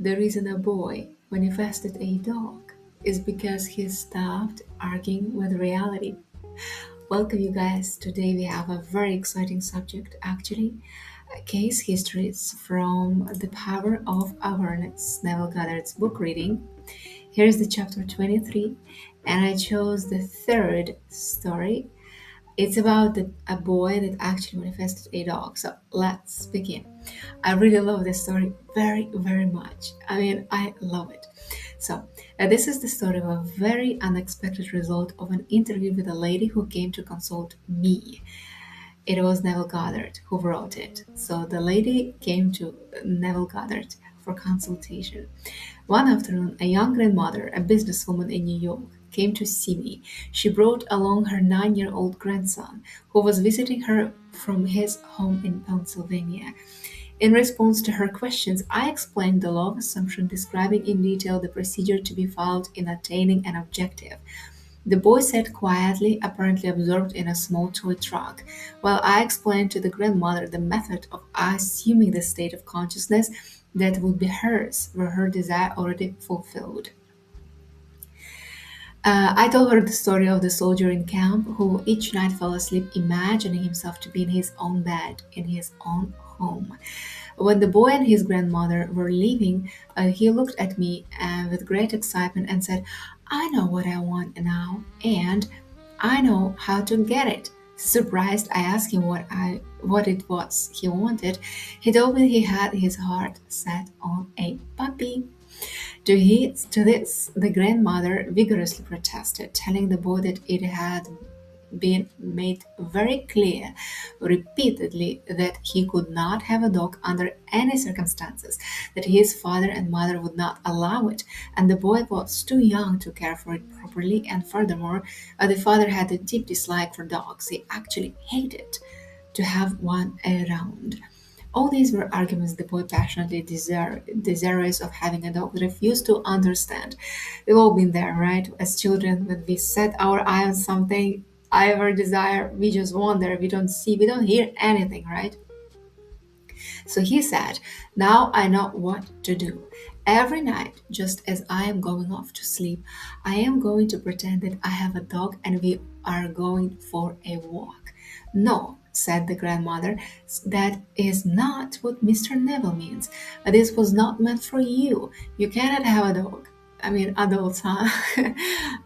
The reason a boy manifested a dog is because he stopped arguing with reality. Welcome, you guys. Today we have a very exciting subject, actually. Case histories from The Power of Awareness, Neville Goddard's book reading. Here's the chapter 23, and I chose the third story. It's about a boy that actually manifested a dog. So let's begin. I really love this story very, very much. I love it. So, this is the story of a very unexpected result of an interview with a lady who came to consult me. It was Neville Goddard who wrote it. So, the lady came to Neville Goddard for consultation. One afternoon, a young grandmother, a businesswoman in New York, came to see me. She brought along her 9-year-old grandson, who was visiting her from his home in Pennsylvania. In response to her questions, I explained the law of assumption, describing in detail the procedure to be followed in attaining an objective. The boy sat quietly, apparently absorbed in a small toy truck, while I explained to the grandmother the method of assuming the state of consciousness that would be hers, were her desire already fulfilled. I told her the story of the soldier in camp who each night fell asleep imagining himself to be in his own bed, in his own home. When the boy and his grandmother were leaving, he looked at me with great excitement and said, I know what I want now, and I know how to get it. Surprised, I asked him what it was he wanted. He told me he had his heart set on a puppy. To this, the grandmother vigorously protested, telling the boy that it had been made very clear repeatedly that he could not have a dog under any circumstances, that his father and mother would not allow it, and the boy was too young to care for it properly, and furthermore, the father had a deep dislike for dogs. He actually hated to have one around. All these were arguments the boy passionately desirous of having a dog refused to understand. We've all been there, right? As children, when we set our eye on something, our desire, we just wander, we don't see, we don't hear anything, right? So he said, now I know what to do. Every night, just as I am going off to sleep, I am going to pretend that I have a dog and we are going for a walk. No, said the grandmother, that is not what Mr. Neville means. This was not meant for you. You cannot have a dog. Adults, huh?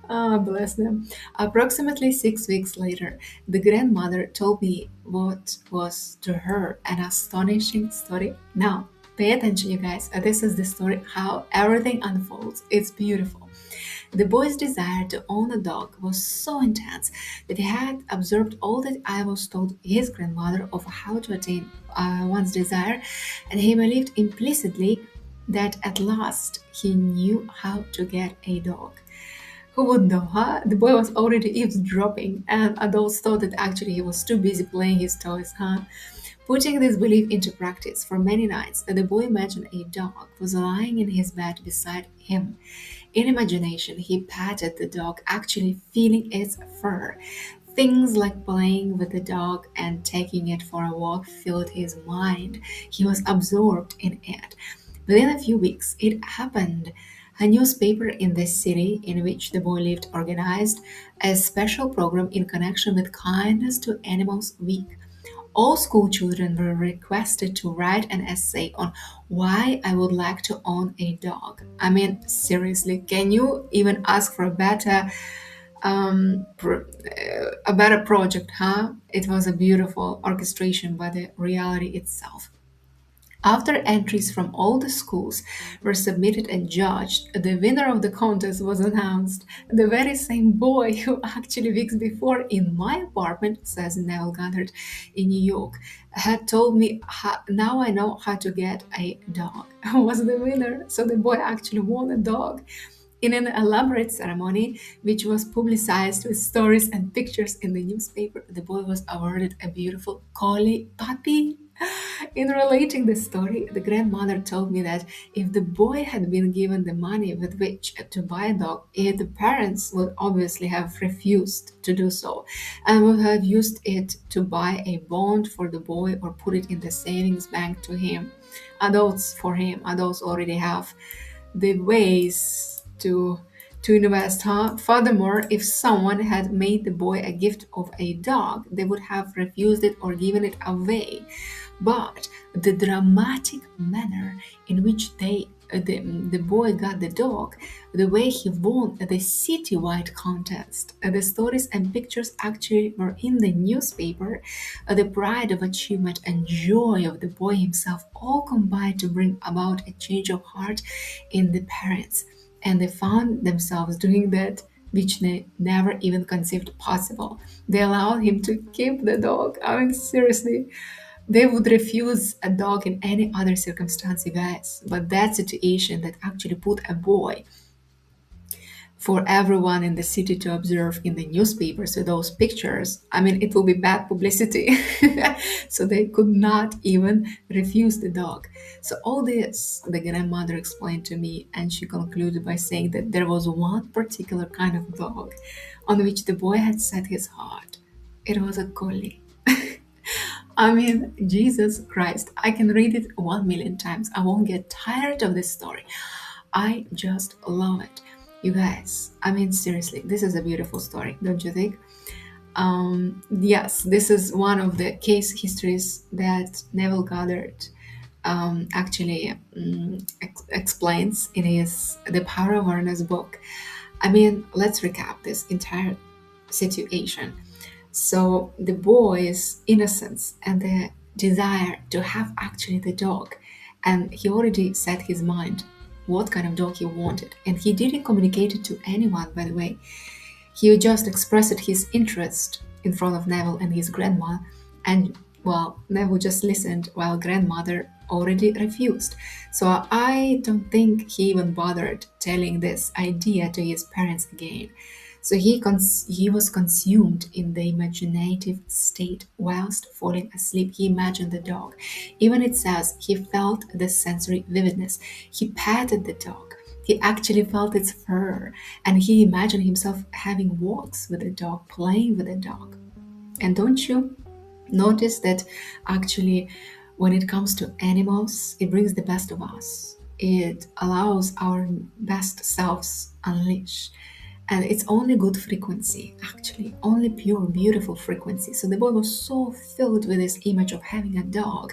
Oh, bless them. Approximately 6 weeks later, the grandmother told me what was to her an astonishing story. Now, pay attention, you guys. This is the story how everything unfolds. It's beautiful. The boy's desire to own a dog was so intense that he had absorbed all that I was told his grandmother of how to attain one's desire, and he believed implicitly that at last he knew how to get a dog. Who would know, huh? The boy was already eavesdropping, and adults thought that actually he was too busy playing his toys, huh? Putting this belief into practice for many nights, the boy imagined a dog was lying in his bed beside him. In imagination, he patted the dog, actually feeling its fur. Things like playing with the dog and taking it for a walk filled his mind. He was absorbed in it. Within a few weeks, it happened. A newspaper in the city in which the boy lived organized a special program in connection with Kindness to Animals Week. All school children were requested to write an essay on why I would like to own a dog. Seriously, can you even ask for a better project, huh? It was a beautiful orchestration by the reality itself. After entries from all the schools were submitted and judged, the winner of the contest was announced. The very same boy who actually weeks before in my apartment, says Neville Goddard in New York, had told me, now I know how to get a dog, was the winner. So the boy actually won a dog. In an elaborate ceremony, which was publicized with stories and pictures in the newspaper, the boy was awarded a beautiful collie puppy. In relating the story, the grandmother told me that if the boy had been given the money with which to buy a dog, the parents would obviously have refused to do so and would have used it to buy a bond for the boy or put it in the savings bank to him. Adults for him, adults already have the ways to invest, huh? Furthermore, if someone had made the boy a gift of a dog, they would have refused it or given it away. But the dramatic manner in which the boy got the dog, the way he won the citywide contest, the stories and pictures actually were in the newspaper, the pride of achievement and joy of the boy himself all combined to bring about a change of heart in the parents. And they found themselves doing that which they never even conceived possible. They allowed him to keep the dog. I mean, seriously, they would refuse a dog in any other circumstance, you guys. But that situation that actually put a boy for everyone in the city to observe in the newspapers with those pictures, I mean, it will be bad publicity. So they could not even refuse the dog. So all this, the grandmother explained to me, and she concluded by saying that there was one particular kind of dog on which the boy had set his heart. It was a collie. I mean, Jesus Christ, I can read it 1 million times. I won't get tired of this story. I just love it. You guys, I mean, seriously, this is a beautiful story, don't you think? Yes, this is one of the case histories that Neville Goddard actually explains in his The Power of Awareness book. I mean, let's recap this entire situation. So the boy's innocence and the desire to have actually the dog, and he already set his mind what kind of dog he wanted, and he didn't communicate it to anyone, by the way. He just expressed his interest in front of Neville and his grandma, and well, Neville just listened while grandmother already refused. So I don't think he even bothered telling this idea to his parents again. So he was consumed in the imaginative state whilst falling asleep. He imagined the dog. Even it says he felt the sensory vividness. He patted the dog. He actually felt its fur, and he imagined himself having walks with the dog, playing with the dog. And don't you notice that actually, when it comes to animals, it brings the best of us. It allows our best selves unleash. And it's only good frequency, actually, only pure, beautiful frequency. So the boy was so filled with this image of having a dog,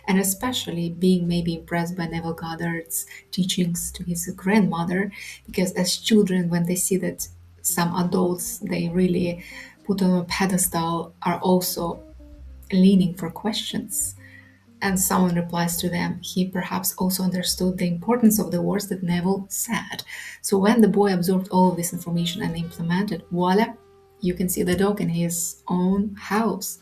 and especially being maybe impressed by Neville Goddard's teachings to his grandmother, because as children, when they see that some adults they really put on a pedestal are also leaning for questions, and someone replies to them, he perhaps also understood the importance of the words that Neville said. So when the boy absorbed all of this information and implemented, voila, you can see the dog in his own house.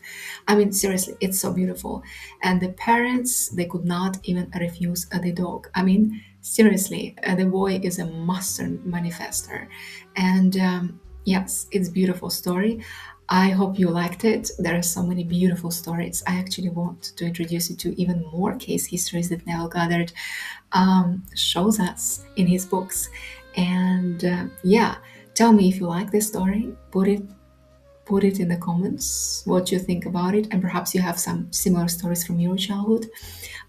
I mean, seriously, it's so beautiful. And the parents, they could not even refuse the dog. I mean, seriously, the boy is a master manifester. And yes, it's a beautiful story. I hope you liked it. There are so many beautiful stories. I actually want to introduce you to even more case histories that Neville Goddard shows us in his books. And yeah, tell me if you like this story. Put it in the comments what you think about it, and perhaps you have some similar stories from your childhood.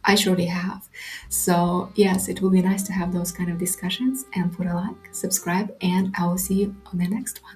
I surely have. So yes, it will be nice to have those kind of discussions. And put a like, subscribe, and I will see you on the next one.